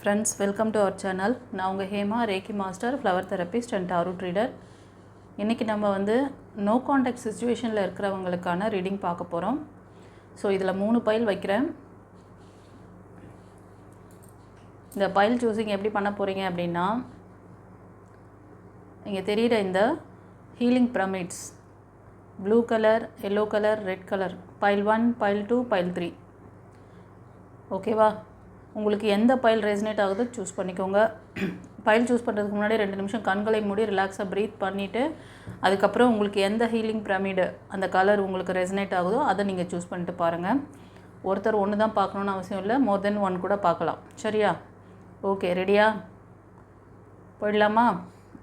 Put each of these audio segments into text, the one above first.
Friends, welcome to our channel. நான் உங்கள் Hema, ரேக்கி master, flower therapist and tarot ட்ரீடர். இன்றைக்கி நம்ம நோ கான்டாக்ட் சிச்சுவேஷனில் இருக்கிறவங்களுக்கான ரீடிங் பார்க்க போகிறோம். ஸோ இதில் 3 பைல் வைக்கிறேன். இந்த பைல் சூஸிங் எப்படி பண்ண போகிறீங்க அப்படின்னா, இங்கே தெரிகிற இந்த healing pyramids blue colour, yellow colour, red colour, file 1, file 2, file 3. ஓகேவா? உங்களுக்கு எந்த பைல் ரெசனேட் ஆகுதோ சூஸ் பண்ணிக்கோங்க. பைல் சூஸ் பண்ணுறதுக்கு முன்னாடி 2 நிமிஷம் கண்களை மூடி ரிலாக்ஸாக ப்ரீத் பண்ணிவிட்டு, அதுக்கப்புறம் உங்களுக்கு எந்த ஹீலிங் பிரமிடு அந்த கலர் உங்களுக்கு ரெசனேட் ஆகுதோ அதை நீங்கள் சூஸ் பண்ணிட்டு பாருங்கள். ஒருத்தர் ஒன்று தான் பார்க்கணுன்னு அவசியம் இல்லை, மோர் தென் 1 கூட பார்க்கலாம். சரியா? ஓகே, ரெடியா? போயிடலாமா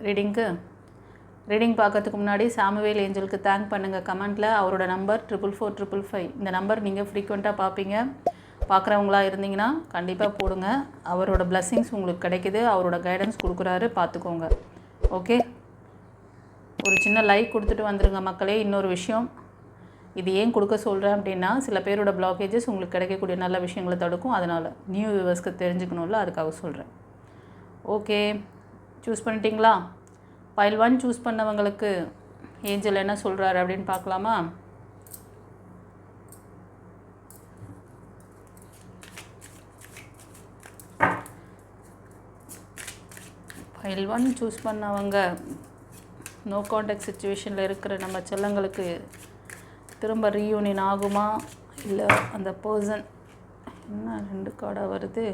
ரீடிங்க்கு? ரீடிங் பார்க்கறதுக்கு முன்னாடி சாமுவேல் ஏஞ்சலுக்கு தேங்க் பண்ணுங்கள் கமெண்ட்டில். அவரோட நம்பர் 44455. இந்த நம்பர் நீங்கள் ஃப்ரீக்வெண்ட்டாக பார்ப்பீங்க. பார்க்குறவங்களா இருந்தீங்கன்னா கண்டிப்பாக போடுங்க. அவரோட பிளஸ்ஸிங்ஸ் உங்களுக்கு கிடைக்குது, அவரோட கைடன்ஸ் கொடுக்குறாரு, பார்த்துக்கோங்க. ஓகே, ஒரு சின்ன லைக் கொடுத்துட்டு வந்துடுங்க மக்களே. இன்னொரு விஷயம், இது ஏன் கொடுக்க சொல்கிறேன் அப்படின்னா, சில பேரோட பிளாக்கேஜஸ் உங்களுக்கு கிடைக்கக்கூடிய நல்ல விஷயங்களை தடுக்கும். அதனால் நியூ வியூவர்ஸ்க்கு தெரிஞ்சுக்கணும்ல, அதுக்காக சொல்கிறேன். ஓகே, சூஸ் பண்ணிட்டீங்களா? பைல் 1 சூஸ் பண்ணவங்களுக்கு ஏஞ்சல் என்ன சொல்கிறாரு அப்படின்னு பார்க்கலாமா? பைல் 1 சூஸ் பண்ணவங்க நோ கான்டாக்ட் சிச்சுவேஷனில் இருக்கிற நம்ம செல்லங்களுக்கு திரும்ப ரீயூனியன் ஆகுமா, இல்லை அந்த பர்சன் என்ன 2 கார்டாக வருது,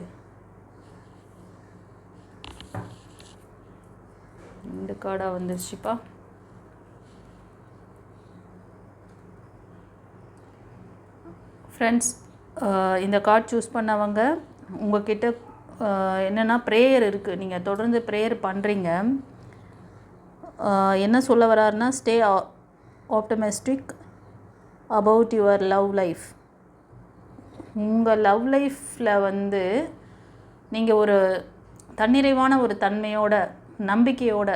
2 கார்டாக வந்துருச்சுப்பா. ஃப்ரெண்ட்ஸ், இந்த கார்டு சூஸ் பண்ணவங்க உங்கள்கிட்ட என்னென்னா ப்ரேயர் இருக்குது, நீங்கள் தொடர்ந்து ப்ரேயர் பண்ணுறீங்க. என்ன சொல்ல வராருன்னா, stay optimistic about your love life. உங்கள் லவ் லைஃப்பில் நீங்கள் ஒரு தன்னிறைவான ஒரு தன்மையோட, நம்பிக்கையோட,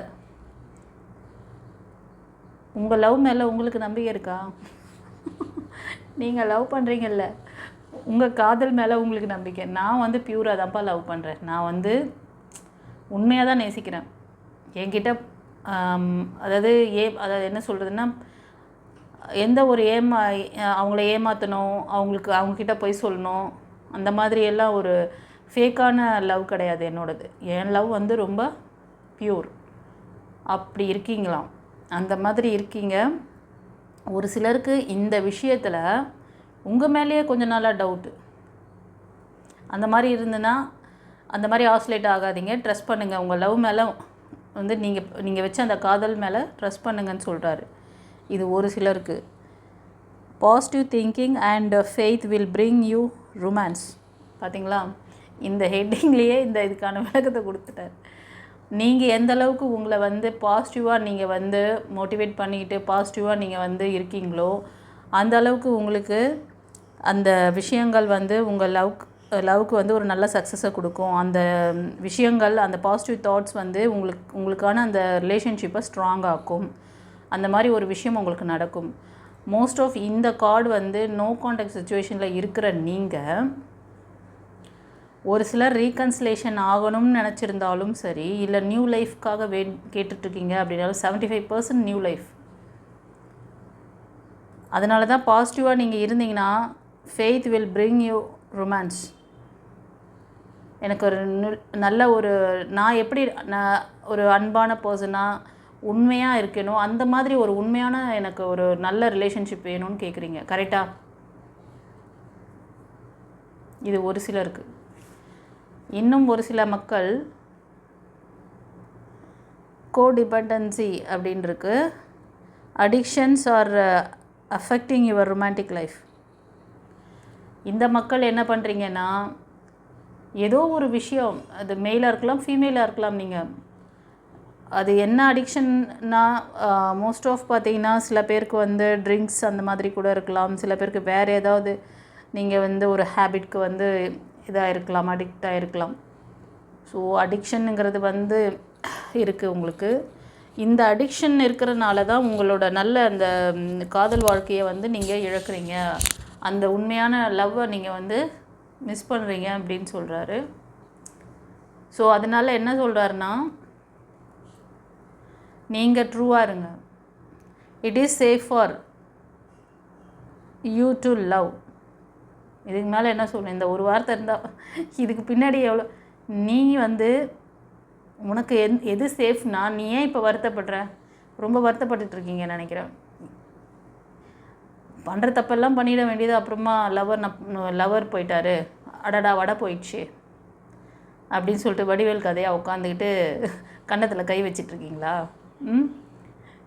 உங்கள் லவ் மேலே உங்களுக்கு நம்பிக்கை இருக்கா? நீங்கள் லவ் பண்ணுறீங்கல்ல, உங்கள் காதல் மேலே உங்களுக்கு நம்பிக்கை. நான் பியூராக தான்ப்பா லவ் பண்ணுறேன். நான் உண்மையாக தான் நேசிக்கிறேன். என்கிட்ட அதாவது என்ன சொல்கிறதுன்னா, எந்த ஒரு அவங்கள ஏமாற்றணும், அவங்கக்கிட்ட போய் சொல்லணும், அந்த மாதிரியெல்லாம் ஒரு ஃபேக்கான லவ் கிடையாது என்னோடது. என் லவ் ரொம்ப பியூர். அப்படி இருக்கீங்களாம், அந்த மாதிரி இருக்கீங்க. ஒரு சிலருக்கு இந்த விஷயத்தில் உங்கள் மேலேயே கொஞ்ச நாளாக டவுட்டு. அந்த மாதிரி இருந்துன்னா அந்த மாதிரி ஆஸ்லேட் ஆகாதீங்க. ட்ரஸ்ட் பண்ணுங்கள். உங்கள் லவ் மேலே நீங்கள் வச்ச அந்த காதல் மேலே ட்ரஸ்ட் பண்ணுங்கன்னு சொல்கிறாரு. இது ஒரு சிலருக்கு. Positive thinking and faith will bring you romance. பார்த்தீங்களா? இந்த ஹெட்டிங்லேயே இதுக்கான விளக்கத்தை கொடுத்துட்டார். நீங்கள் எந்த அளவுக்கு உங்களை பாசிட்டிவாக நீங்கள் மோட்டிவேட் பண்ணிக்கிட்டு பாசிட்டிவாக நீங்கள் இருக்கீங்களோ, அந்த அளவுக்கு உங்களுக்கு அந்த விஷயங்கள் உங்கள் லவ்க்கு ஒரு நல்ல சக்ஸஸை கொடுக்கும். அந்த விஷயங்கள், அந்த பாசிட்டிவ் தாட்ஸ் உங்களுக்கான அந்த ரிலேஷன்ஷிப்பை ஸ்ட்ராங் ஆக்கும். அந்த மாதிரி ஒரு விஷயம் உங்களுக்கு நடக்கும். மோஸ்ட் ஆஃப் இந்த கார்டு நோ கான்டாக்ட் சிச்சுவேஷனில் இருக்கிற நீங்கள் ஒரு சிலர் ரீகன்சிலேஷன் ஆகணும்னு நினச்சிருந்தாலும் சரி, இல்லை நியூ லைஃப்காக கேட்டுட்ருக்கீங்க அப்படின்னாலும் 75% நியூ லைஃப். அதனால தான் பாசிட்டிவாக நீங்கள் இருந்தீங்கன்னா faith will bring you romance. எனக்கு ஒரு நல்ல நான் எப்படி ஒரு அன்பான பர்சனாக உண்மையாக இருக்கணும், அந்த மாதிரி ஒரு உண்மையான எனக்கு ஒரு நல்ல ரிலேஷன்ஷிப் வேணும்னு கேட்குறீங்க. கரெக்டாக? இது ஒரு சிலருக்கு. இன்னும் ஒரு சில மக்கள் கோடிபெண்டன்சி அப்படின்னு இருக்கு. Addictions R affecting your romantic life. இந்த மக்கள் என்ன பண்ணுறீங்கன்னா, ஏதோ ஒரு விஷயம், அது மெயிலாக இருக்கலாம், ஃபீமேலாக இருக்கலாம், நீங்கள் அது என்ன அடிக்ஷன்னா, மோஸ்ட் ஆஃப் பார்த்தீங்கன்னா சில பேருக்கு ட்ரிங்க்ஸ் அந்த மாதிரி கூட இருக்கலாம். சில பேருக்கு வேறு ஏதாவது நீங்கள் ஒரு ஹேபிட்க்கு இதாக இருக்கலாம், அடிக்டாக இருக்கலாம். ஸோ அடிக்ஷனுங்கிறது இருக்குது உங்களுக்கு. இந்த அடிக்ஷன் இருக்கிறதுனால தான் உங்களோட நல்ல அந்த காதல் வாழ்க்கையை நீங்கள் இழக்கிறீங்க. அந்த உண்மையான லவ்வை நீங்கள் மிஸ் பண்ணுறீங்க அப்படின்னு சொல்கிறாரு. ஸோ அதனால் என்ன சொல்கிறாருன்னா, நீங்கள் ட்ரூவாக இருங்க. It is safe for you to love. இதுக்கு மேலே என்ன சொல்லணும்? இந்த ஒரு வார்த்தை இருந்தால் இதுக்கு பின்னாடி எவ்வளோ நீ வந்து உனக்கு எது சேஃப்னா, நீ ஏன் இப்போ வருத்தப்படுற? ரொம்ப வருத்தப்பட்டுருக்கீங்க நினைக்கிறேன். பண்ணுற தப்பெல்லாம் பண்ணிட வேண்டியது. அப்புறமா லவர் போயிட்டாரு, அடடா வடை போயிடுச்சு அப்படின்னு சொல்லிட்டு வடிவேல் கதையாக உட்காந்துக்கிட்டு கன்னத்தில் கை வச்சிட்ருக்கீங்களா?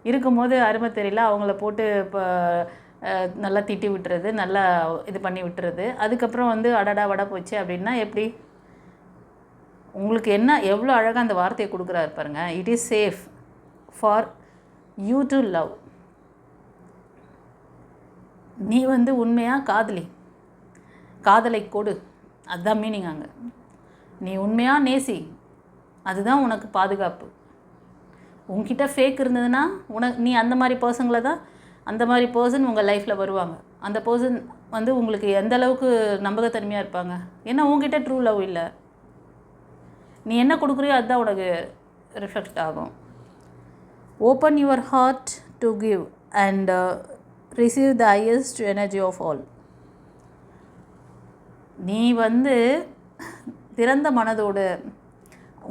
இருக்கும்போது அருமை தெரியல, அவங்கள போட்டு இப்போ நல்லா திட்டி விட்டுறது, நல்லா இது பண்ணி விட்டுறது. அதுக்கப்புறம் வந்து அடடா வடை போச்சு அப்படின்னா எப்படி? உங்களுக்கு என்ன எவ்வளோ அழகாக அந்த வார்த்தையை கொடுக்குறாரு பாருங்கள். It is safe for you to love. நீ வந்து உண்மையாக காதலை கொடு, அதுதான் மீனிங் அங்கே. நீ உண்மையாக நேசி, அதுதான் உனக்கு பாதுகாப்பு. உங்ககிட்ட ஃபேக் இருந்ததுன்னா நீ அந்த மாதிரி பர்சங்களை தான், அந்த மாதிரி பர்சன் உங்கள் லைஃப்பில் வருவாங்க. அந்த பர்சன் வந்து உங்களுக்கு எந்த அளவுக்கு நம்பகத்தன்மையாக இருப்பாங்க? ஏன்னா உங்ககிட்ட ட்ரூ லவ் இல்லை. நீ என்ன கொடுக்குறியோ அதுதான் உனக்கு ரிஃப்ளெக்ட் ஆகும். Open your heart to give and receive the highest energy of all. நீ வந்து திறந்த மனதோடு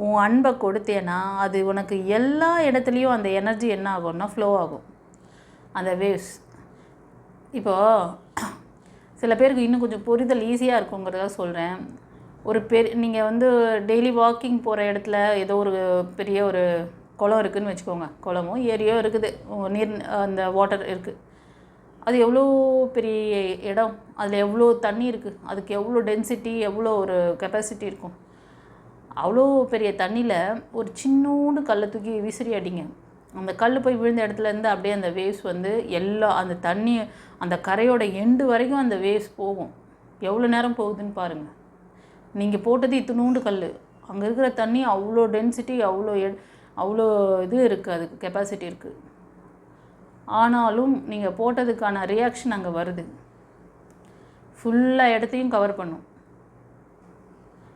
உன் அன்பை கொடுத்தேன்னா அது உனக்கு எல்லா இடத்துலையும் அந்த எனர்ஜி என்ன ஆகும்னா ஃப்ளோ ஆகும், அந்த வேவ்ஸ். இப்போது சில பேருக்கு இன்னும் கொஞ்சம் புரிதல் ஈஸியாக இருக்குங்கிறத சொல்கிறேன். நீங்கள் வந்து டெய்லி வாக்கிங் போகிற இடத்துல ஏதோ ஒரு பெரிய ஒரு குளம் இருக்குதுன்னு வச்சுக்கோங்க. குளமோ ஏரியோ இருக்குது, நீர் அந்த வாட்டர் இருக்குது. அது எவ்வளோ பெரிய இடம், அதில் எவ்வளோ தண்ணி இருக்குது, அதுக்கு எவ்வளோ டென்சிட்டி, எவ்வளோ ஒரு கெப்பாசிட்டி இருக்கும். அவ்வளோ பெரிய தண்ணியில் ஒரு சின்னோண்டு கல்லை தூக்கி விசிறி அடிங்க. அந்த கல் போய் விழுந்த இடத்துலேருந்து அப்படியே அந்த வேவ்ஸ் வந்து அந்த தண்ணி அந்த கரையோட எண்டு வரைக்கும் அந்த வேவ்ஸ் போகும். எவ்வளோ நேரம் போகுதுன்னு பாருங்கள். நீங்கள் போட்டது இத்தினூண்டு கல், அங்கே இருக்கிற தண்ணி அவ்வளோ டென்சிட்டி, அவ்வளோ இது இருக்குது, அதுக்கு கெப்பாசிட்டி இருக்குது. ஆனாலும் நீங்கள் போட்டதுக்கான ரியாக்ஷன் அங்கே வருது. ஃபுல்லாக இடத்தையும் கவர் பண்ணும்.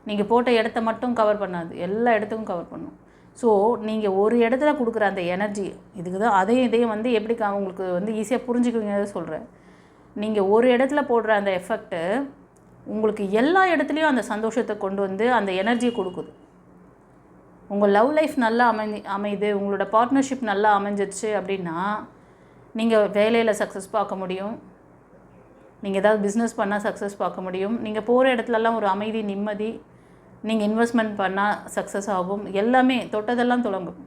நீங்கள் போட்ட இடத்த மட்டும் கவர் பண்ணாது, எல்லா இடத்துக்கும் கவர் பண்ணும். ஸோ நீங்கள் ஒரு இடத்துல கொடுக்குற அந்த எனர்ஜி, இதுக்கு தான் இதையும் வந்து எப்படி உங்களுக்கு வந்து ஈஸியாக புரிஞ்சுக்குவீங்க சொல்கிறேன். நீங்கள் ஒரு இடத்துல போடுற அந்த எஃபெக்ட்டு உங்களுக்கு எல்லா இடத்துலையும் அந்த சந்தோஷத்தை கொண்டு வந்து அந்த எனர்ஜியை கொடுக்குது. உங்கள் லவ் லைஃப் நல்லா அமையுது, உங்களோட பார்ட்னர்ஷிப் நல்லா அமைஞ்சிச்சு அப்படின்னா நீங்கள் வேலையில் சக்ஸஸ் பார்க்க முடியும், நீங்கள் ஏதாவது பிஸ்னஸ் பண்ணால் சக்ஸஸ் பார்க்க முடியும், நீங்கள் போகிற இடத்துலலாம் ஒரு அமைதி, நிம்மதி, நீங்கள் இன்வெஸ்ட்மெண்ட் பண்ணால் சக்ஸஸ் ஆகும், எல்லாமே தொட்டதெல்லாம் தொடங்கும்.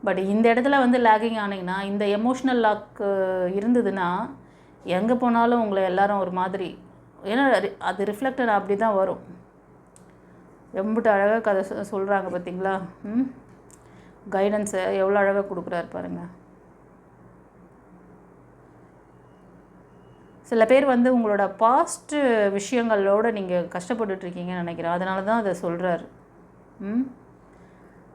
பட் இந்த இடத்துல வந்து லேகிங் ஆனீங்கன்னா, இந்த எமோஷ்னல் லாக் இருந்ததுன்னா எங்கே போனாலும் உங்களை எல்லாரும் ஒரு மாதிரி, ஏன்னா அது ரிஃப்ளெக்டட் அப்படி தான் வரும். எம்பிட்டு அழகாக கதை சொல்கிறாங்க பார்த்தீங்களா? கைடன்ஸை எவ்வளோ அழகாக கொடுக்குறாரு பாருங்கள். சில பேர் வந்து உங்களோட பாஸ்ட்டு விஷயங்களோடு நீங்கள் கஷ்டப்பட்டுட்ருக்கீங்கன்னு நினைக்கிறேன். அதனால தான் அதை சொல்கிறாரு.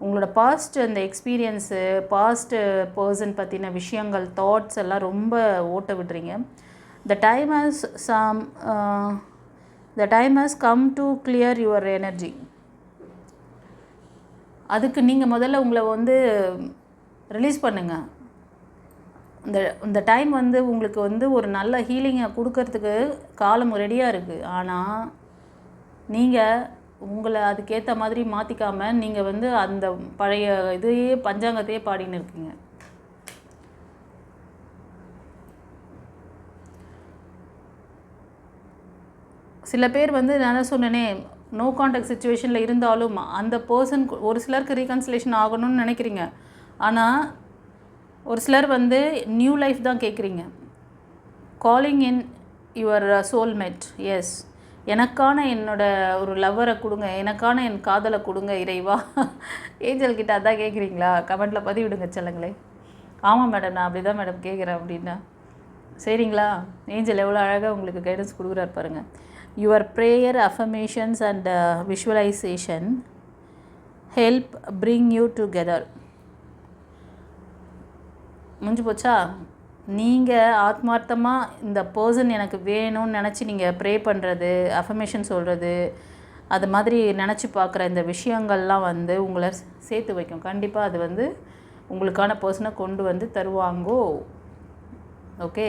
உங்களோட பாஸ்ட் அந்த எக்ஸ்பீரியன்ஸு, பாஸ்ட்டு பர்சன் பற்றின விஷயங்கள், தாட்ஸ் எல்லாம் ரொம்ப ஓட்ட விடுறீங்க. The time has come to clear your energy. அதுக்கு நீங்கள் முதல்ல உங்களை வந்து ரிலீஸ் பண்ணுங்கள். இந்த டைம் வந்து உங்களுக்கு வந்து ஒரு நல்ல ஹீலிங்கை கொடுக்கறதுக்கு காலம் ரெடியாக இருக்குது. ஆனால் நீங்கள் உங்களை அதுக்கேற்ற மாதிரி மாற்றிக்காமல் நீங்கள் வந்து அந்த பழைய இதையே பஞ்சாங்கத்தையே பாடின்னு இருக்கீங்க. சில பேர் வந்து நான் சொன்னேனே, நோ கான்டாக்ட் சுச்சுவேஷனில் இருந்தாலும் அந்த பர்சன், ஒரு சிலருக்கு ரீகன்சிலேஷன் ஆகணும்னு நினைக்கிறீங்க. ஆனால் ஒரு சிலர் வந்து நியூ லைஃப் தான் கேட்குறீங்க. Calling in your soulmate. Yes, எனக்கான ஒரு லவ்வரை கொடுங்க, எனக்கான என் காதலை கொடுங்க இறைவா. ஏஞ்சல் கிட்ட அதான் கேட்குறீங்களா? கமெண்ட்டில் பதிவிடுங்க செல்லங்களே. ஆமாம் மேடம், நான் அப்படி தான் மேடம் கேட்குறேன் அப்படின்னா சரிங்களா? ஏஞ்சல் எவ்வளோ அழகாக உங்களுக்கு கைடன்ஸ் கொடுக்குறாரு பாருங்கள். Your prayer, affirmations and visualization help bring you together. முடிஞ்சு போச்சா? நீங்கள் ஆத்மார்த்தமாக இந்த பர்சன் எனக்கு வேணும்னு நினச்சி நீங்கள் ப்ரே பண்ணுறது, அஃபர்மேஷன் சொல்கிறது, அது மாதிரி நினச்சி பார்க்குற இந்த விஷயங்கள்லாம் வந்து உங்களை சேர்த்து வைக்கும். கண்டிப்பாக அது வந்து உங்களுக்கான பர்சனை கொண்டு வந்து தருவாங்கோ. ஓகே,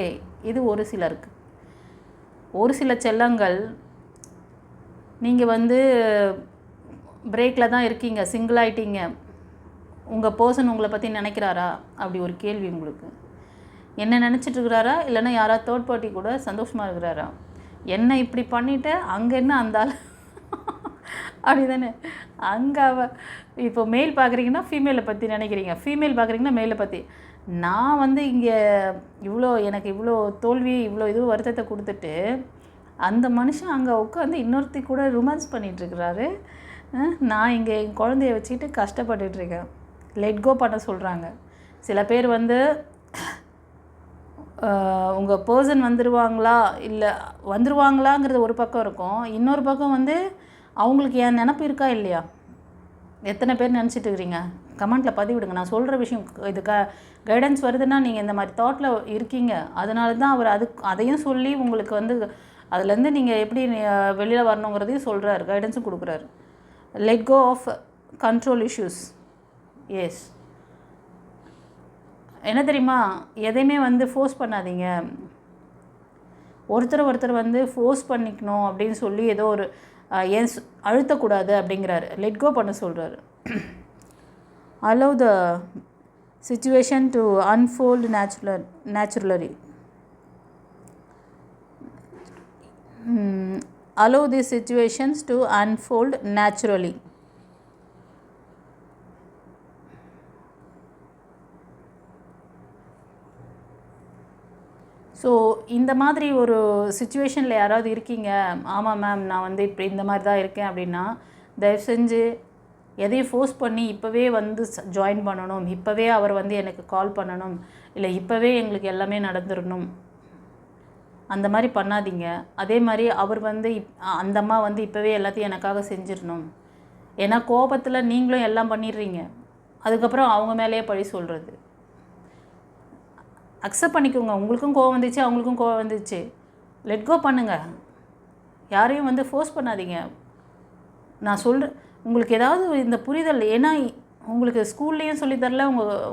இது ஒரு சிலருக்கு. ஒரு சில செல்லங்கள் நீங்கள் வந்து பிரேக்கில் தான் இருக்கீங்க, சிங்கிள் ஆகிட்டீங்க, உங்கள் பர்சன் உங்களை பற்றி நினைக்கிறாரா அப்படி ஒரு கேள்வி உங்களுக்கு. என்ன நினச்சிட்டு இருக்கிறாரா, இல்லைன்னா யாராவது தேர்ட் பார்ட்டி கூட சந்தோஷமாக இருக்கிறாரா? என்ன இப்படி பண்ணிவிட்டு அங்கே என்ன அந்த ஆள் அப்படி தானே. அங்கே இப்போ மேல் பார்க்குறீங்கன்னா ஃபீமேலை பற்றி நினைக்கிறீங்க, ஃபீமேல் பார்க்குறீங்கன்னா மேலை பற்றி. நான் வந்து இங்கே எனக்கு இவ்வளோ தோல்வி, இவ்வளோ இது வருத்தத்தை கொடுத்துட்டு அந்த மனுஷன் அங்கே உட்காந்து இன்னொருத்தி கூட ரொமான்ஸ் பண்ணிகிட்ருக்கிறாரு. நான் இங்கே என் குழந்தைய வச்சுக்கிட்டு கஷ்டப்பட்டுட்ருக்கேன். லெட் கோ பண்ண சொல்கிறாங்க. சில பேர் வந்து உங்கள் பர்சன் வந்துருவாங்களாங்கிறது ஒரு பக்கம் இருக்கும். இன்னொரு பக்கம் வந்து அவங்களுக்கு என் நினப்பு இருக்கா இல்லையா? எத்தனை பேர் நினச்சிட்டு இருக்கிறீங்க? கமெண்ட்டில் பதிவிடுங்க. நான் சொல்கிற விஷயம் இது கைடன்ஸ் வருதுன்னா நீங்கள் இந்த மாதிரி தாட்டில் இருக்கீங்க. அதனால தான் அவர் அதையும் சொல்லி உங்களுக்கு வந்து அதுலேருந்து நீங்கள் எப்படி வெளியில் வரணுங்கிறதையும் சொல்கிறார், கைடன்ஸும் கொடுக்குறாரு. Let go of control issues. Yes, என்ன தெரியுமா, எதையுமே வந்து ஃபோர்ஸ் பண்ணாதீங்க. ஒருத்தர் வந்து ஃபோர்ஸ் பண்ணிக்கணும் அப்படின்னு சொல்லி ஏதோ ஒரு ஏன் அழுத்தக்கூடாது அப்படிங்கிறாரு. லெட் கோ பண்ண சொல்கிறாரு. Allow the situation to unfold naturally. Allow these situations to unfold naturally. So இந்த மாதிரி ஒரு சுச்சுவேஷனில் யாராவது இருக்கீங்க, ஆமாம் மேம் நான் வந்து இப்போ இந்த மாதிரி தான் இருக்கேன் அப்படின்னா, தயவு செஞ்சு எதையும் ஃபோர்ஸ் பண்ணி இப்போவே வந்து ஜாயின் பண்ணணும், இப்போவே அவர் வந்து எனக்கு கால் பண்ணணும், இல்லை இப்போவே எங்களுக்கு எல்லாமே நடந்துடணும், அந்த மாதிரி பண்ணாதீங்க. அதே மாதிரி அவர் வந்து அந்த அம்மா வந்து இப்போவே எல்லாத்தையும் எனக்காக செஞ்சிடணும். ஏன்னா கோபத்தில் நீங்களும் எல்லாம் பண்ணிடுறீங்க, அதுக்கப்புறம் அவங்க மேலேயே பழி சொல்கிறது. அக்செப்ட் பண்ணிக்கோங்க. உங்களுக்கும் கோவம் வந்துச்சு, அவங்களுக்கும் கோவம் வந்துச்சு. லெட் கோ பண்ணுங்கள். யாரையும் வந்து ஃபோர்ஸ் பண்ணாதீங்க. நான் சொல்கிறேன், உங்களுக்கு ஏதாவது இந்த புரிதல், ஏன்னா உங்களுக்கு ஸ்கூல்லேயும் சொல்லித்தரல,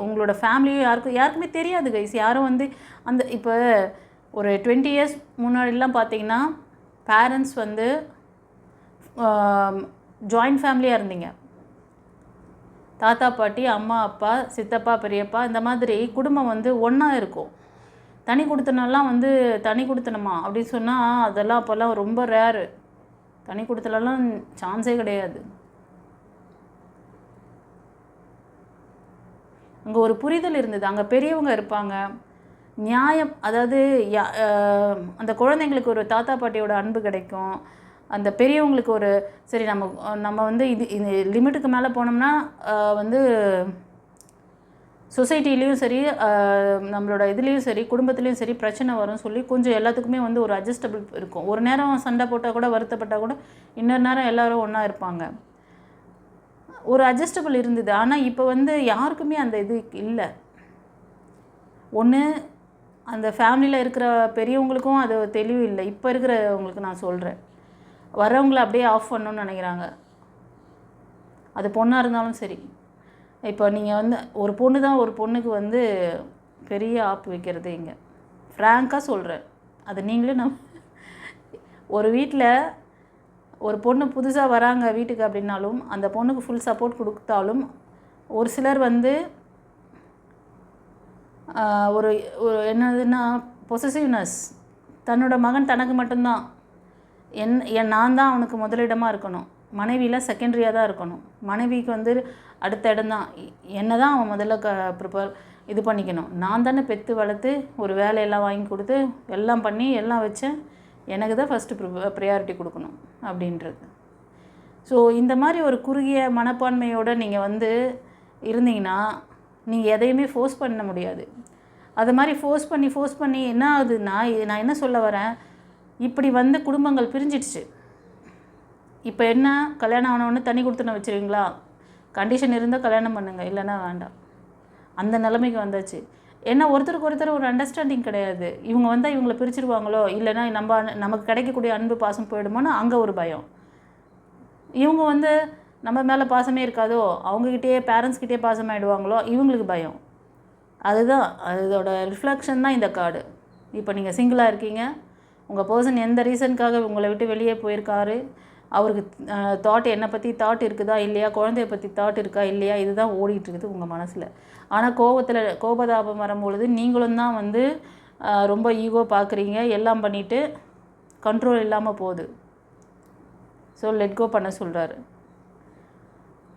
உங்களோட ஃபேமிலியும் யாருக்குமே தெரியாது கைஸ். யாரும் வந்து அந்த இப்போ ஒரு 20 இயர்ஸ் முன்னாடிலாம் பார்த்தீங்கன்னா பேரண்ட்ஸ் வந்து ஜாயிண்ட் ஃபேமிலியாக இருந்தீங்க. தாத்தா பாட்டி, அம்மா அப்பா, சித்தப்பா பெரியப்பா, இந்த மாதிரி குடும்பம் வந்து ஒன்றா இருக்கும். தனி குடித்தனம்லாம் வந்து தனி குடித்தனமா அப்படின்னு சொன்னால் அதெல்லாம் அப்போல்லாம் ரொம்ப ரேரு. தனி குடித்தனம்லாம் சான்ஸே கிடையாது. அங்கே ஒரு புரிதல் இருந்தது, அங்கே பெரியவங்க இருப்பாங்க, நியாயம். அதாவது அந்த குழந்தைங்களுக்கு ஒரு தாத்தா பாட்டியோட அன்பு கிடைக்கும். அந்த பெரியவங்களுக்கு ஒரு சரி நம்ம வந்து இது லிமிட்டுக்கு மேலே போனோம்னா வந்து சொசைட்டிலையும் சரி, நம்மளோட இதுலேயும் சரி, குடும்பத்துலேயும் சரி பிரச்சனை வரும்னு சொல்லி கொஞ்சம் எல்லாத்துக்குமே வந்து ஒரு அட்ஜஸ்டபிள் இருக்கும். ஒரு நேரம் சண்டை போட்டால் கூட, வருத்தப்பட்டால் கூட, இன்னொரு நேரம் எல்லோரும் ஒன்றா இருப்பாங்க. ஒரு அட்ஜஸ்டபிள் இருந்தது. ஆனால் இப்போ வந்து யாருக்குமே அந்த இது இல்லை. ஒன்று அந்த ஃபேமிலியில் இருக்கிற பெரியவங்களுக்கும் அது தெளிவு இல்லை. இப்போ இருக்கிறவங்களுக்கு நான் சொல்கிறேன், வரவங்களை அப்படியே ஆஃப் பண்ணணும்னு நினைக்கிறாங்க. அது பொண்ணாக இருந்தாலும் சரி. இப்போ நீங்கள் வந்து ஒரு பொண்ணு தான் ஒரு பொண்ணுக்கு வந்து பெரிய ஆப்பு வைக்கிறது. இங்கே ஃப்ராங்காக சொல்கிறேன், அது நீங்களே ஒரு வீட்டில் ஒரு பொண்ணு புதுசாக வராங்க வீட்டுக்கு அப்படின்னாலும் அந்த பொண்ணுக்கு ஃபுல் சப்போர்ட் கொடுத்தாலும் ஒரு சிலர் வந்து ஒரு என்னதுன்னா பொசசிவ்னஸ். தன்னோட மகன் தனக்கு மட்டும்தான், நான் தான் அவனுக்கு முதலிடமாக இருக்கணும். மனைவியில் செகண்டரியாக தான் இருக்கணும். மனைவிக்கு வந்து அடுத்த இடம் தான். என்ன தான் அவன் முதல்ல ப்ரிப்பேர் இது பண்ணிக்கணும். நான் தானே பெற்று வளர்த்து ஒரு வேலையெல்லாம் வாங்கி கொடுத்து எல்லாம் பண்ணி எல்லாம் வச்சேன், எனக்கு தான் ஃபஸ்ட்டு ப்ரையாரிட்டி கொடுக்கணும் அப்படின்றது. ஸோ இந்த மாதிரி ஒரு குறுகிய மனப்பான்மையோடு நீங்கள் வந்து இருந்தீங்கன்னா நீங்கள் எதையுமே ஃபோர்ஸ் பண்ண முடியாது. அது மாதிரி ஃபோர்ஸ் பண்ணி என்ன ஆகுதுன்னா, நான் என்ன சொல்ல வரேன், இப்படி வந்து குடும்பங்கள் பிரிஞ்சிடுச்சு. இப்போ என்ன, கல்யாணம் ஆனவொன்னு தண்ணி கொடுத்துன வச்சுருவீங்களா? கண்டிஷன் இருந்தால் கல்யாணம் பண்ணுங்கள், இல்லைன்னா வேண்டாம். அந்த நிலைமைக்கு வந்தாச்சு. ஏன்னா ஒருத்தருக்கு ஒருத்தர் ஒரு அண்டர்ஸ்டாண்டிங் கிடையாது. இவங்க வந்தால் இவங்களை பிரிச்சுருவாங்களோ, இல்லைன்னா நமக்கு கிடைக்கக்கூடிய அன்பு பாசம் போயிடுமோன்னு அங்கே ஒரு பயம். இவங்க வந்து நம்ம மேலே பாசமே இருக்காதோ, அவங்கக்கிட்டேயே பேரண்ட்ஸ்கிட்டே பாசமாகிடுவாங்களோ, இவங்களுக்கு பயம். அதுதான் அதோட ரிஃப்ளெக்ஷன் தான் இந்த கார்டு. இப்போ நீங்கள் சிங்கிளாக இருக்கீங்க, உங்கள் பர்சன் எந்த ரீசனுக்காக உங்களை விட்டு வெளியே போயிருக்காரு, அவருக்கு என்னை பற்றி தாட் இருக்குதா இல்லையா, குழந்தைய பற்றி தாட் இருக்கா இல்லையா, இதுதான் ஓடிட்டுருக்குது உங்கள் மனசில். ஆனால் கோபதாபம் வரும்பொழுது நீங்களும் தான் வந்து ரொம்ப ஈகோ பார்க்குறீங்க, எல்லாம் பண்ணிவிட்டு கண்ட்ரோல் இல்லாமல் போகுது. ஸோ லெட் கோ பண்ண சொல்கிறாரு.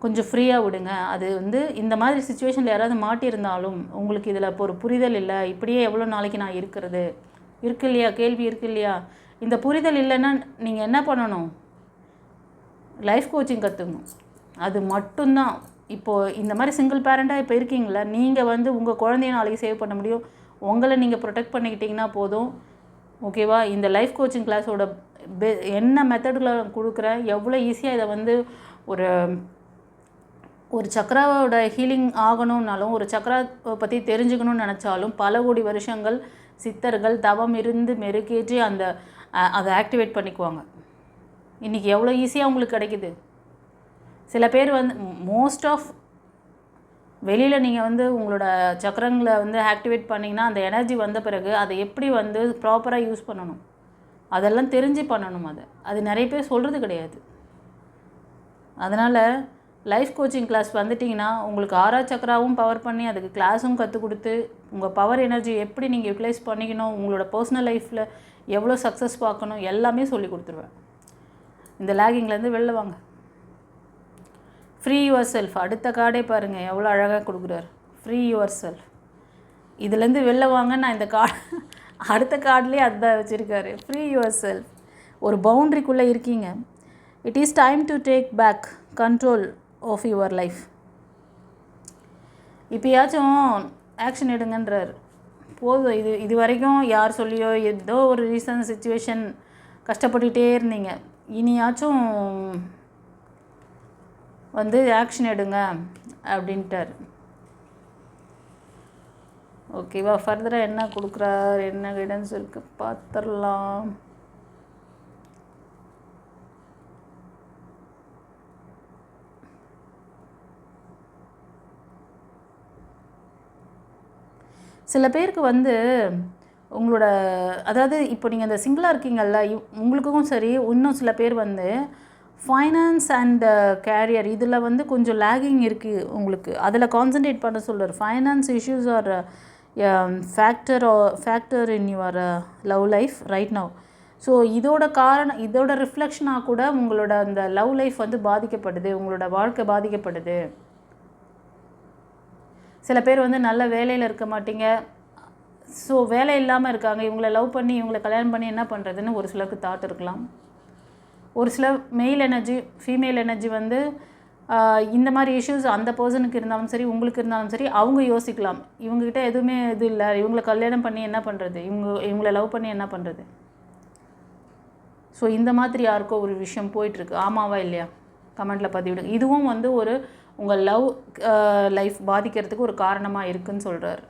கொஞ்சம் ஃப்ரீயாக விடுங்க. அது வந்து இந்த மாதிரி சுச்சுவேஷனில் யாராவது மாட்டியிருந்தாலும் உங்களுக்கு இதில் இப்போ ஒரு புரிதல் இல்லை, இப்படியே எவ்வளோ நாளைக்கு நான் இருக்கிறது இருக்கு இல்லையா, கேள்வி இருக்கு இல்லையா. இந்த புரிதல் இல்லைன்னா நீங்கள் என்ன பண்ணணும், லைஃப் கோச்சிங் கற்றுக்கணும். அது மட்டும்தான். இப்போது இந்த மாதிரி சிங்கிள் பேரண்ட்டாக இப்போ இருக்கீங்களா, நீங்கள் வந்து உங்கள் குழந்தைய நாளைக்கு சேவ் பண்ண முடியும், உங்களை நீங்கள் ப்ரொடெக்ட் பண்ணிக்கிட்டிங்கன்னா போதும். ஓகேவா? இந்த லைஃப் கோச்சிங் கிளாஸோட என்ன மெத்தடுகளை கொடுக்குறேன், எவ்வளோ ஈஸியாக இதை வந்து ஒரு சக்கராவோட ஹீலிங் ஆகணும்னாலும், ஒரு சக்கராவை பற்றி தெரிஞ்சுக்கணும்னு நினச்சாலும் பல கோடி வருஷங்கள் சித்தர்கள் தவம் இருந்து மெருகேற்றி அதை ஆக்டிவேட் பண்ணிக்குவாங்க. இன்றைக்கி எவ்வளோ ஈஸியாக உங்களுக்கு கிடைக்குது. சில பேர் வந்து மோஸ்ட் ஆஃப் வெளியில் நீங்கள் வந்து உங்களோட சக்கரங்களை வந்து ஆக்டிவேட் பண்ணிங்கன்னா அந்த எனர்ஜி வந்த பிறகு அதை எப்படி வந்து ப்ராப்பராக யூஸ் பண்ணணும் அதெல்லாம் தெரிஞ்சு பண்ணணும். அது நிறைய பேர் சொல்கிறது கிடையாது. அதனால் லைஃப் கோச்சிங் கிளாஸ் வந்துட்டிங்கன்னா உங்களுக்கு 6 சக்கராவும் பவர் பண்ணி அதுக்கு கிளாஸும் கற்றுக் கொடுத்து உங்கள் பவர் எனர்ஜி எப்படி நீங்கள் யூட்டிலைஸ் பண்ணிக்கணும், உங்களோட பர்சனல் லைஃப்பில் எவ்வளோ சக்ஸஸ் பார்க்கணும் எல்லாமே சொல்லி கொடுத்துருவேன். இந்த லேகிங்லேருந்து வெளில வாங்க. Free yourself. அடுத்த கார்டே பாருங்கள் எவ்வளோ அழகாக கொடுக்குறாரு. Free yourself. இதுலேருந்து வெளில வாங்க. நான் இந்த அடுத்த கார்ட்லேயே அதுதான் வச்சுருக்காரு. Free yourself. ஒரு பவுண்ட்ரிக்குள்ளே இருக்கீங்க. It is time to take back control of your life. இப்போயாச்சும் ஆக்ஷன் எடுங்கன்றார். போதும். இது வரைக்கும் யார் சொல்லியோ ஏதோ ஒரு ரீசன் சிச்சுவேஷன் கஷ்டப்பட்டுகிட்டே இருந்தீங்க. இனியாச்சும் வந்து ஆக்ஷன் எடுங்க அப்படின்ட்டார். ஓகேவா? ஃபர்தராக என்ன கொடுக்குறார், என்ன கைடன்ஸ் இருக்குது பார்த்துடலாம். சில பேருக்கு வந்து உங்களோட அதாவது இப்போ நீங்கள் இந்த சிங்கிளாக இருக்கீங்கள்ல, உங்களுக்கும் சரி, இன்னும் சில பேர் வந்து ஃபைனான்ஸ் அண்ட் கேரியர் இதில் வந்து கொஞ்சம் லேகிங் இருக்குது உங்களுக்கு. அதில் கான்சன்ட்ரேட் பண்ண சொல்கிறார். Finance issues are factor in your love life right now. So இதோட ரிஃப்ளெக்ஷனாக கூட உங்களோட அந்த லவ் லைஃப் வந்து பாதிக்கப்படுது, உங்களோட வாழ்க்கை பாதிக்கப்படுது. சில பேர் வந்து நல்ல வேலையில் இருக்க மாட்டீங்க. ஸோ வேலை இல்லாமல் இருக்காங்க. இவங்களை லவ் பண்ணி இவங்களை கல்யாணம் பண்ணி என்ன பண்ணுறதுன்னு ஒரு சிலருக்கு தாட் இருக்கலாம். ஒரு சில மெயில் எனர்ஜி ஃபீமேல் எனர்ஜி வந்து இந்த மாதிரி இஷ்யூஸ் அந்த பர்சனுக்கு இருந்தாலும் சரி உங்களுக்கு இருந்தாலும் சரி அவங்க யோசிக்கலாம். இவங்ககிட்ட எதுவுமே இது இல்லை, இவங்களை கல்யாணம் பண்ணி என்ன பண்ணுறது, இவங்களை லவ் பண்ணி என்ன பண்ணுறது. ஸோ இந்த மாதிரி யாருக்கோ ஒரு விஷயம் போயிட்டுருக்கு. ஆமாவா இல்லையா கமெண்ட்டில் பதிவிடுங்க. இதுவும் வந்து உங்கள் லவ் லைஃப் பாதிக்கிறதுக்கு ஒரு காரணமாக இருக்குதுன்னு சொல்கிறார்.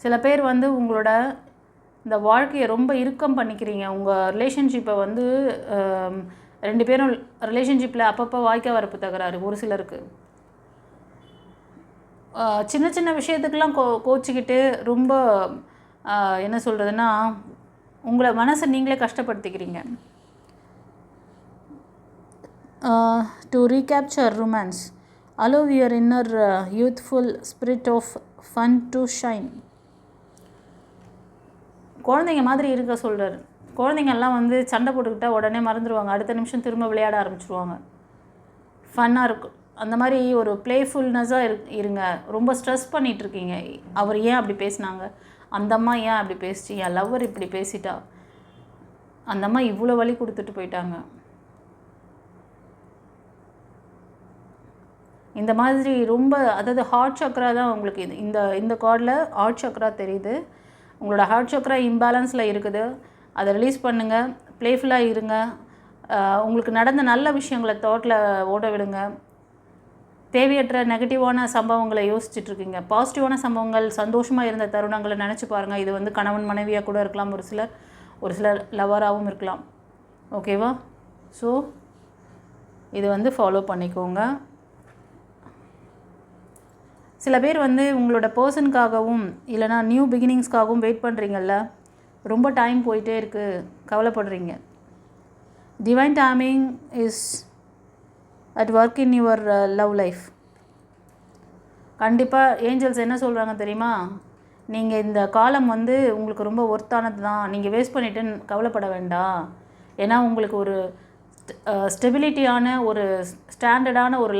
சில பேர் வந்து உங்களோட இந்த வாழ்க்கையை ரொம்ப இறுக்கம் பண்ணிக்கிறீங்க. உங்கள் ரிலேஷன்ஷிப்பை வந்து 2 பேரும் ரிலேஷன்ஷிப்பில் அப்பப்போ வாய்க்கா வரப்பு தகராறு ஒரு சிலருக்கு. சின்ன சின்ன விஷயத்துக்கெல்லாம் கோச்சிக்கிட்டு ரொம்ப என்ன சொல்கிறதுன்னா உங்களை மனசை நீங்களே கஷ்டப்படுத்திக்கிறீங்க. To recapture romance, allow your inner youthful spirit of fun to shine. குழந்தைங்க மாதிரி இருக்க சொல்கிறார். குழந்தைங்கள்லாம் வந்து சண்டை போட்டுக்கிட்டால் உடனே மறந்துடுவாங்க, அடுத்த நிமிஷம் திரும்ப விளையாட ஆரம்பிச்சிருவாங்க. ஃபன்னாக இருக்கும். அந்த மாதிரி ஒரு ப்ளேஃபுல்னஸாக இருங்க. ரொம்ப ஸ்ட்ரெஸ் பண்ணிகிட்ருக்கீங்க. அவர் ஏன் அப்படி பேசினாங்க, அந்த அம்மா ஏன் அப்படி பேசிச்சு, என் லவ்வர் இப்படி பேசிட்டா, அந்த அம்மா இவ்வளோ வலி கொடுத்துட்டு போயிட்டாங்க. இந்த மாதிரி ரொம்ப அதாவது ஹார்ட் சக்ரா தான் உங்களுக்கு இந்த கார்டில் ஹார்ட் சக்ரா தெரியுது. உங்களோட ஹார்ட் சக்ரா இம்பேலன்ஸில் இருக்குது. அதை ரிலீஸ் பண்ணுங்கள். ப்ளேஃபுல்லாக இருங்க. உங்களுக்கு நடந்த நல்ல விஷயங்களை தாட்டில் ஓட விடுங்க. தேவையற்ற நெகட்டிவான சம்பவங்களை யோசிச்சுட்ருக்கீங்க. பாசிட்டிவான சம்பவங்கள், சந்தோஷமாக இருந்த தருணங்களை நினச்சி பாருங்கள். இது வந்து கணவன் மனைவியாக கூட இருக்கலாம், ஒரு சிலர் லவராகவும் இருக்கலாம். ஓகேவா? ஸோ இது வந்து ஃபாலோ பண்ணிக்கோங்க. சில பேர் வந்து உங்களோட பர்சனுக்காகவும் இல்லைனா நியூ பிகினிங்ஸ்க்காகவும் வெயிட் பண்ணுறீங்கல்ல, ரொம்ப டைம் போயிட்டே இருக்குது, கவலைப்படுறீங்க. Divine timing is at work in your love life. கண்டிப்பாக ஏஞ்சல்ஸ் என்ன சொல்கிறாங்க தெரியுமா? நீங்கள் இந்த காலம் வந்து உங்களுக்கு ரொம்ப ஒர்த்தானது தான், நீங்கள் வேஸ்ட் பண்ணிவிட்டுன்னு கவலைப்பட வேண்டாம். ஏன்னா உங்களுக்கு ஒரு ஸ்டெபிலிட்டியான ஒரு ஸ்டாண்டர்டான ஒரு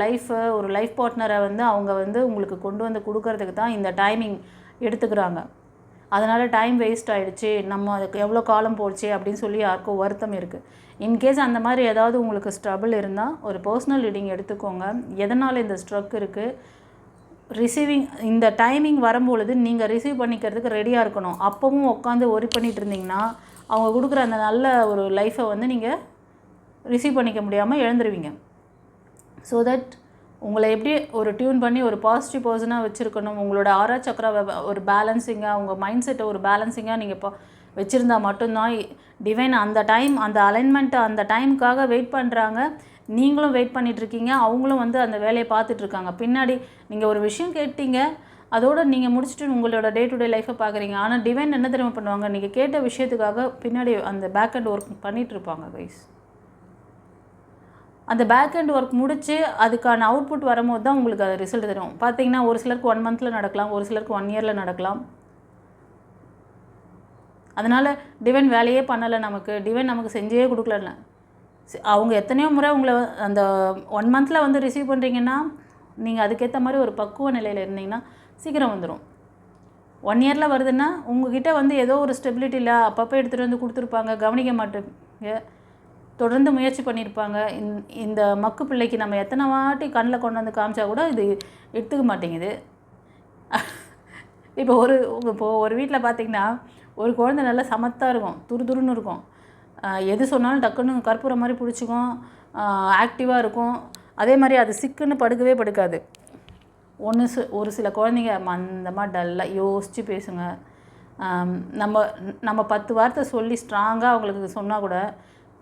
லைஃப் பார்ட்னரை வந்து அவங்க வந்து உங்களுக்கு கொண்டு வந்து கொடுக்கறதுக்கு தான் இந்த டைமிங் எடுத்துக்கிறாங்க. அதனால் டைம் வேஸ்ட் ஆகிடுச்சு, நம்ம அதுக்கு எவ்வளோ காலம் போச்சு அப்படின்னு சொல்லி யாருக்கும் வருத்தம் இருக்குது. இன்கேஸ் அந்த மாதிரி ஏதாவது உங்களுக்கு ஸ்ட்ரபிள் இருந்தால் ஒரு பர்சனல் ரீடிங் எடுத்துக்கோங்க. எதனால் இந்த ஸ்ட்ரக் இருக்குது, ரிசீவிங் இந்த டைமிங் வரும்பொழுது நீங்கள் ரிசீவ் பண்ணிக்கிறதுக்கு ரெடியாக இருக்கணும். அப்பவும் உட்காந்து ஒரி பண்ணிகிட்டு இருந்தீங்கன்னா அவங்க கொடுக்குற அந்த நல்ல ஒரு லைஃப்பை வந்து நீங்கள் ரிசீவ் பண்ணிக்க முடியாமல் இழந்துருவீங்க. ஸோ தட் உங்களை எப்படி ஒரு டியூன் பண்ணி ஒரு பாசிட்டிவ் பர்சனாக வச்சுருக்கணும், உங்களோட ஆரா சக்கரா ஒரு பேலன்சிங்காக, உங்கள் மைண்ட் செட்டை ஒரு பேலன்சிங்காக நீங்கள் வச்சுருந்தா மட்டும்தான் டிவைன் அந்த டைம் அந்த அலைன்மெண்ட்டு அந்த டைமுக்காக வெயிட் பண்ணுறாங்க. நீங்களும் வெயிட் பண்ணிகிட்ருக்கீங்க, அவங்களும் வந்து அந்த வேலையை பார்த்துட்ருக்காங்க. பின்னாடி நீங்கள் ஒரு விஷயம் கேட்டீங்க, அதோடு நீங்கள் முடிச்சுட்டு உங்களோட டே டு டே லைஃப்பை பார்க்குறீங்க. ஆனால் டிவைன் என்ன தெரியுமா பண்ணுவாங்க, நீங்கள் கேட்ட விஷயத்துக்காக பின்னாடி அந்த பேக் அண்ட் ஒர்க் பண்ணிகிட்ருப்பாங்க கைஸ். அந்த பேக் அண்ட் ஒர்க் முடித்து அதுக்கான அவுட்புட் வரும்போது தான் உங்களுக்கு அது ரிசல்ட் தரும். பார்த்தீங்கன்னா ஒரு சிலருக்கு 1 மந்தில் நடக்கலாம், ஒரு சிலருக்கு 1 இயரில் நடக்கலாம். அதனால் டிவைன் வேலையே பண்ணலை, டிவைன் நமக்கு செஞ்சே கொடுக்கலன்னு அவங்க எத்தனையோ முறை உங்களை அந்த 1 மந்தில் வந்து ரிசீவ் பண்ணுறீங்கன்னா நீங்கள் அதுக்கேற்ற மாதிரி ஒரு பக்குவ நிலையில் இருந்தீங்கன்னா சீக்கிரம் வந்துடும். 1 இயரில் வருதுன்னா உங்ககிட்ட வந்து ஏதோ ஒரு ஸ்டெபிலிட்டி இல்லை, அப்பப்போ எடுத்துகிட்டு வந்து கொடுத்துருப்பாங்க, கவனிக்க மாட்டேங்க, தொடர்ந்து முயற்சி பண்ணியிருப்பாங்க. இந்த மக்கு பிள்ளைக்கு நம்ம எத்தனை வாட்டி கண்ணில் கொண்டு வந்து காமிச்சா கூட இது எடுத்துக்க மாட்டேங்குது. இப்போ ஒரு வீட்டில் பார்த்திங்கன்னா ஒரு குழந்தை நல்லா சமத்தாக இருக்கும், துருதுருன்னு இருக்கும், எது சொன்னாலும் டக்குன்னு கற்பூரம் மாதிரி பிடிச்சிக்கும், ஆக்டிவாக இருக்கும். அதே மாதிரி அது சிக்குன்னு படுக்கவே படுக்காது. ஒரு சில குழந்தைங்க மந்தமாக டல்லாக யோசித்து பேசுங்க. நம்ம 10 வார்த்தை சொல்லி ஸ்ட்ராங்காக அவங்களுக்கு சொன்னால் கூட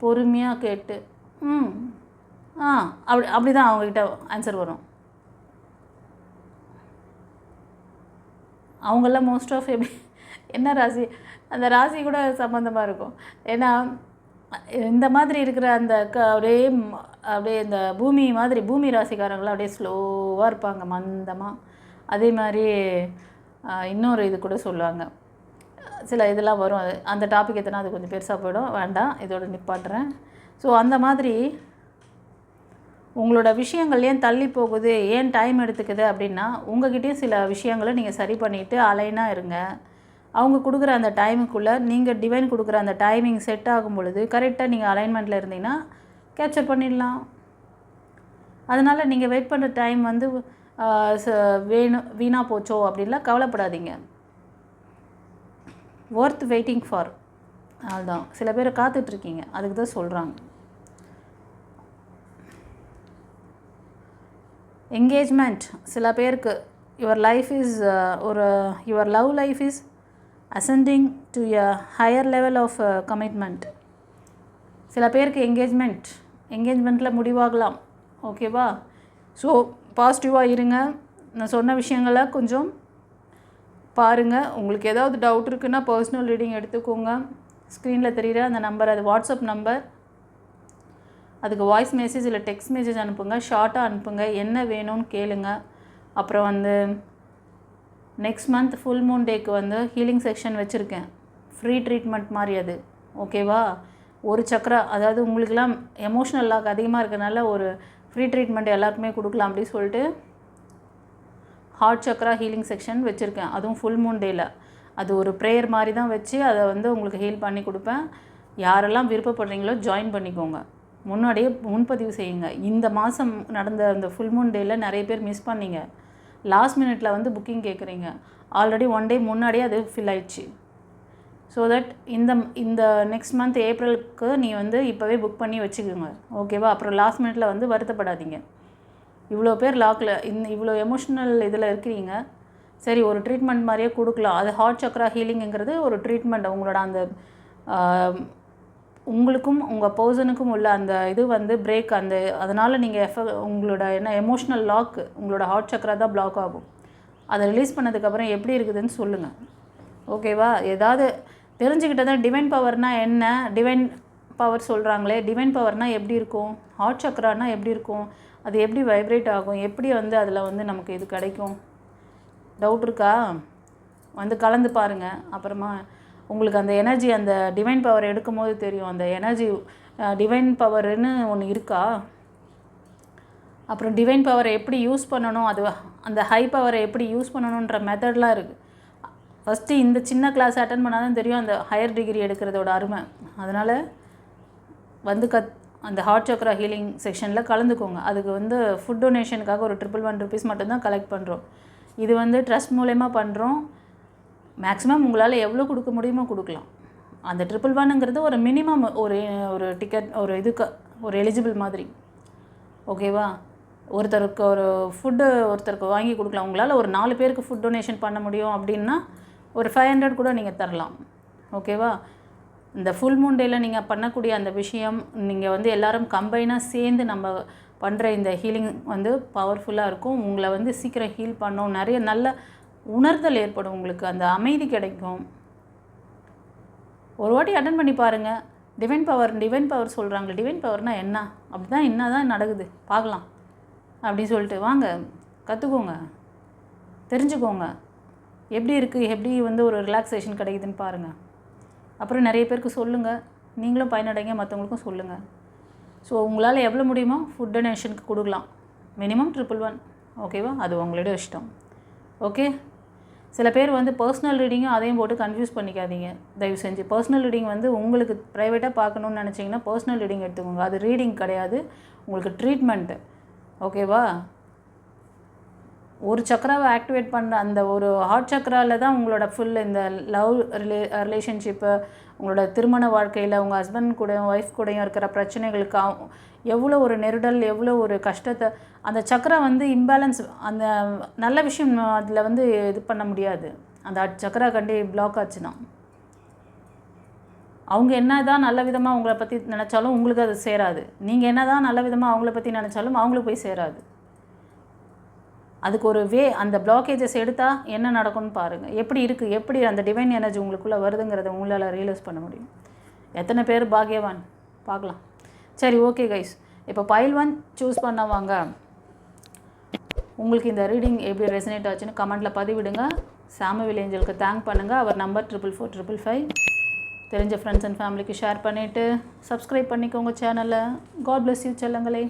பொறுமையாக கேட்டு அப்படி தான் அவங்கக்கிட்ட ஆன்சர் வரும். அவங்கெல்லாம் மோஸ்ட் ஆஃப் எப்படி என்ன ராசி, அந்த ராசி கூட சம்மந்தமாக இருக்கும். ஏன்னா இந்த மாதிரி இருக்கிற அந்த அப்படியே இந்த பூமி ராசிக்காரங்களாம் அப்படியே ஸ்லோவாக இருப்பாங்க, மந்தமாக. அதே மாதிரி இன்னொரு இது கூட சொல்லுவாங்க, சில இதெல்லாம் வரும். அந்த டாபிக் எத்தனை அது கொஞ்சம் பெருசாக போயிடும், வேண்டாம், இதோட நிப்பாட்டுறேன். ஸோ அந்த மாதிரி உங்களோட விஷயங்கள் ஏன் தள்ளி போகுது, ஏன் டைம் எடுத்துக்குது அப்படின்னா உங்கள்கிட்டயும் சில விஷயங்களை நீங்கள் சரி பண்ணிவிட்டு அலைனாக இருங்க. அவங்க கொடுக்குற அந்த டைமுக்குள்ளே நீங்கள் டிவைன் கொடுக்குற அந்த டைமிங் செட் ஆகும் பொழுது கரெக்டாக நீங்கள் அலைன்மெண்ட்டில் இருந்தீங்கன்னா கேப்சர் பண்ணிடலாம். அதனால் நீங்கள் வெயிட் பண்ணுற டைம் வந்து வீணாக போச்சோ அப்படின்லாம் கவலைப்படாதீங்க. ஒர்த் வெயிட்டிங் ஃபார், அதுதான் சில பேரை காத்துட்ருக்கீங்க, அதுக்கு தான் சொல்கிறாங்க. என்கேஜ்மெண்ட் சில பேருக்கு your love life is ascending to a higher level of commitment. சில பேருக்கு என்கேஜ்மெண்ட்டில் முடிவாகலாம். ஓகேவா? ஸோ பாசிட்டிவாக இருங்க. நான் சொன்ன விஷயங்களை கொஞ்சம் பாருங்கள். உங்களுக்கு ஏதாவது டவுட் இருக்குன்னா பர்சனல் ரீடிங் எடுத்துக்கோங்க. ஸ்க்ரீனில் தெரிகிற அந்த நம்பர், அது வாட்ஸ்அப் நம்பர், அதுக்கு வாய்ஸ் மெசேஜ் இல்லை டெக்ஸ்ட் மெசேஜ் அனுப்புங்க, ஷார்ட்டாக அனுப்புங்க, என்ன வேணும்னு கேளுங்க. அப்புறம் வந்து நெக்ஸ்ட் மந்த் ஃபுல் மூன் டேக்கு வந்து ஹீலிங் செக்ஷன் வச்சுருக்கேன், ஃப்ரீ ட்ரீட்மெண்ட் மாதிரி அது. ஓகேவா? ஒரு சக்கரா, அதாவது உங்களுக்கெல்லாம் எமோஷ்னல் லாக் அதிகமாக இருக்கிறனால ஒரு ஃப்ரீ ட்ரீட்மெண்ட் எல்லாருக்குமே கொடுக்கலாம் அப்படின்னு சொல்லிட்டு ஹார்ட் சக்கரா ஹீலிங் செக்ஷன் வச்சுருக்கேன், அதுவும் ஃபுல் மூன் டேயில். அது ஒரு ப்ரேயர் மாதிரி தான் வச்சு அதை வந்து உங்களுக்கு ஹீல் பண்ணி கொடுப்பேன். யாரெல்லாம் விருப்பப்படுறீங்களோ ஜாயின் பண்ணிக்கோங்க, முன்னாடியே முன்பதிவு செய்யுங்க. இந்த மாதம் நடந்த அந்த ஃபுல் மூன் டேயில் நிறைய பேர் மிஸ் பண்ணிங்க, லாஸ்ட் மினிட்ல வந்து புக்கிங் கேட்குறீங்க. ஆல்ரெடி 1 டே முன்னாடியே அது ஃபில் ஆயிடுச்சு. ஸோ தட் இந்த நெக்ஸ்ட் மந்த் ஏப்ரலுக்கு நீ வந்து இப்போவே புக் பண்ணி வச்சுக்கோங்க. ஓகேவா? அப்புறம் லாஸ்ட் மினிட்ல வந்து வருத்தப்படாதீங்க. இவ்வளோ பேர் லாக்கில் இவ்வளோ எமோஷ்னல் இதில் இருக்கிறீங்க. சரி, ஒரு ட்ரீட்மெண்ட் மாதிரியே கொடுக்கலாம். அது ஹார்ட் சக்ரா ஹீலிங்குங்கிறது ஒரு ட்ரீட்மெண்ட். உங்களோட அந்த உங்களுக்கும் உங்கள் பர்சனுக்கும் உள்ள அந்த இது வந்து பிரேக், அதனால் நீங்கள் உங்களோட எமோஷ்னல் லாக், உங்களோட ஹார்ட் சக்கரா தான் பிளாக் ஆகும். அதை ரிலீஸ் பண்ணதுக்கப்புறம் எப்படி இருக்குதுன்னு சொல்லுங்கள். ஓகேவா? ஏதாவது தெரிஞ்சுக்கிட்டதான். டிவைன் பவர்னால் என்ன, டிவைன் பவர் சொல்கிறாங்களே, டிவைன் பவர்னால் எப்படி இருக்கும், ஹார்ட் சக்கரானா எப்படி இருக்கும், அது எப்படி வைப்ரேட் ஆகும், எப்படி அதில் நமக்கு இது கிடைக்கும், டவுட் இருக்கா? கலந்து பாருங்கள். அப்புறமா உங்களுக்கு அந்த எனர்ஜி, அந்த டிவைன் பவர் எடுக்கும்போது தெரியும் அந்த எனர்ஜி. டிவைன் பவர்னு ஒன்று இருக்கா, அப்புறம் டிவைன் பவரை எப்படி யூஸ் பண்ணணும், அந்த ஹை பவரை எப்படி யூஸ் பண்ணணுன்ற மெத்தட்லாம் இருக்குது. ஃபஸ்ட்டு இந்த சின்ன கிளாஸ் அட்டன் பண்ணால் தான் தெரியும் அந்த ஹையர் டிகிரி எடுக்கிறதோட அருமை. அதனால் அந்த ஹார்ட் சக்ரா ஹீலிங் செக்ஷனில் கலந்துக்கோங்க. அதுக்கு ஃபுட் டொனேஷனுக்காக ஒரு ₹111 மட்டும்தான் கலெக்ட் பண்ணுறோம். இது ட்ரஸ்ட் மூலயமா பண்ணுறோம். மேக்ஸிமம் உங்களால் எவ்வளோ கொடுக்க முடியுமோ கொடுக்கலாம். அந்த $111ங்கிறது ஒரு மினிமம், ஒரு டிக்கெட், ஒரு எலிஜிபிள் மாதிரி. ஓகேவா? ஒருத்தருக்கு ஒரு ஃபுட்டு ஒருத்தருக்கு வாங்கி கொடுக்கலாம். உங்களால் ஒரு 4 பேருக்கு ஃபுட் டொனேஷன் பண்ண முடியும் அப்படின்னா ஒரு 500 கூட நீங்கள் தரலாம். ஓகேவா? இந்த ஃபுல் மூன் டேயில் நீங்கள் பண்ணக்கூடிய அந்த விஷயம், நீங்கள் எல்லோரும் கம்பைனாக சேர்ந்து நம்ம பண்ணுற இந்த ஹீலிங் பவர்ஃபுல்லாக இருக்கும். உங்களை சீக்கிரம் ஹீல் பண்ணும். நிறைய நல்ல உணர்தல் ஏற்படும். உங்களுக்கு அந்த அமைதி கிடைக்கும். ஒரு வாட்டி அட்டன் பண்ணி பாருங்கள். டிவைன் பவர் சொல்கிறாங்க. டிவைன் பவர்னால் என்ன, அப்படி தான் என்ன தான் நடக்குது பார்க்கலாம் அப்படின்னு சொல்லிட்டு வாங்க, கற்றுக்கோங்க, தெரிஞ்சுக்கோங்க எப்படி இருக்குது, எப்படி ஒரு ரிலாக்ஸேஷன் கிடைக்குதுன்னு பாருங்கள். அப்புறம் நிறைய பேருக்கு சொல்லுங்கள், நீங்களும் பயனடைங்க, மற்றவங்களுக்கும் சொல்லுங்கள். ஸோ உங்களால் எவ்வளோ முடியுமோ ஃபுட் டொனேஷனுக்கு கொடுக்கலாம். மினிமம் 111. ஓகேவா? அது உங்களோட இஷ்டம். ஓகே. சில பேர் பர்சனல் ரீடிங்கும் அதையும் போட்டு கன்ஃபியூஸ் பண்ணிக்காதீங்க தயவு செஞ்சு. பர்சனல் ரீடிங் உங்களுக்கு ப்ரைவேட்டாக பார்க்கணுன்னு நினச்சிங்கன்னா பர்சனல் ரீடிங் எடுத்துக்கோங்க. அது ரீடிங் கிடையாது, உங்களுக்கு ட்ரீட்மெண்ட்டு. ஓகேவா? ஒரு சக்கராவை ஆக்டிவேட் பண்ண அந்த ஒரு ஹார்ட் சக்கராவில் தான் உங்களோட ஃபுல் இந்த லவ் ரிலேஷன்ஷிப்பு, உங்களோட திருமண வாழ்க்கையில் உங்கள் ஹஸ்பண்ட் கூட ஒய்ஃப் கூடயும் இருக்கிற பிரச்சனைகளுக்கு எவ்வளோ ஒரு நெருடல், எவ்வளோ ஒரு கஷ்டத்தை அந்த சக்கரா இம்பேலன்ஸ், அந்த நல்ல விஷயம் அதில் இது பண்ண முடியாது. அந்த சக்கரா கண்டி பிளாக் ஆச்சுன்னா அவங்க என்ன தான் நல்ல விதமாக அவங்கள பற்றி நினச்சாலும் உங்களுக்கு அது சேராது. நீங்கள் என்ன தான் நல்ல விதமாக அவங்கள பற்றி நினச்சாலும் அவங்களுக்கு போய் சேராது. அதுக்கு ஒரு அந்த பிளாக்கேஜஸ் எடுத்தால் என்ன நடக்கும்னு பாருங்கள். எப்படி இருக்குது, எப்படி அந்த டிவைன் எனர்ஜி உங்களுக்குள்ளே வருதுங்கிறத உங்களால் ரியலைஸ் பண்ண முடியும். எத்தனை பேர் பாக்யவான் பார்க்கலாம். சரி, ஓகே கைஸ். இப்போ பைல் 1 சூஸ் பண்ணவாங்க. உங்களுக்கு இந்த ரீடிங் எப்படி ரெசனேட் ஆச்சுன்னு கமெண்ட்டில் பதிவிடுங்க. சாமுவேல் ஏஞ்சலுக்கு தேங்க் பண்ணுங்கள். அவர் நம்பர் 44455. தெரிஞ்ச ஃப்ரெண்ட்ஸ் அண்ட் ஃபேமிலிக்கு ஷேர் பண்ணிவிட்டு சப்ஸ்கிரைப் பண்ணிக்கோங்க சேனலை. God bless you செல்லங்களே.